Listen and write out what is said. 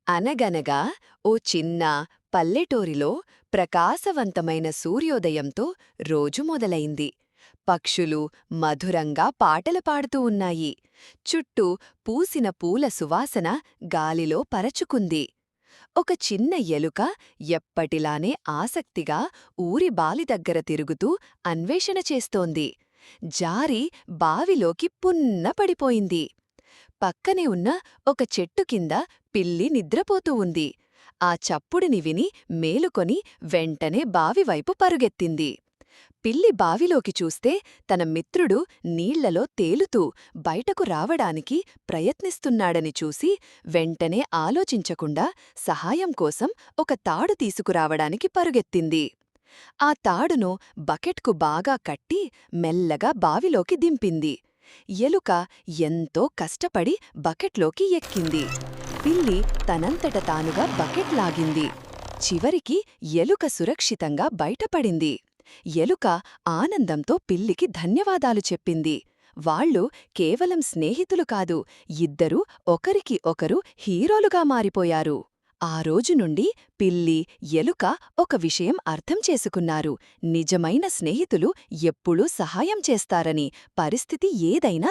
అనగనగా ఓ చిన్న పల్లెటూరిలో ప్రకాశవంతమైన సూర్యోదయంతో రోజు మొదలైంది. పక్షులు మధురంగా పాటలు పాడుతూ ఉన్నాయి. చుట్టూ పూసిన పూల సువాసన గాలిలో పరచుకుంది. ఒక చిన్న ఎలుక ఎప్పటిలానే ఆసక్తిగా ఊరి బాలి దగ్గర తిరుగుతూ అన్వేషణ చేస్తోంది. జారి బావిలోకి పున్న పడిపోయింది. పక్కనే ఉన్న ఒక చెట్టు కింద పిల్లి నిద్రపోతూ ఉంది. ఆ చప్పుడుని విని మేలుకొని వెంటనే బావివైపు పరుగెత్తింది. పిల్లి బావిలోకి చూస్తే తన మిత్రుడు నీళ్లలో తేలుతూ బయటకు రావడానికి ప్రయత్నిస్తున్నాడని చూసి వెంటనే ఆలోచించకుండా సహాయం కోసం ఒక తాడు తీసుకురావడానికి పరుగెత్తింది. ఆ తాడును బకెట్కు బాగా కట్టి మెల్లగా బావిలోకి దింపింది. ఎలుక ఎంతో కష్టపడి బకెట్లోకి ఎక్కింది. పిల్లి తనంతట తానుగా బకెట్ లాగింది. చివరికి ఎలుక సురక్షితంగా బయటపడింది. ఎలుక ఆనందంతో పిల్లికి ధన్యవాదాలు చెప్పింది. వాళ్ళు కేవలం స్నేహితులు కాదు, ఇద్దరూ ఒకరికి ఒకరు హీరోలుగా మారిపోయారు. ఆ రోజు నుండి పిల్లి, ఎలుక ఒక విషయం అర్థం చేసుకున్నారు. నిజమైన స్నేహితులు ఎప్పుడూ సహాయం చేస్తారని, పరిస్థితి ఏదైనా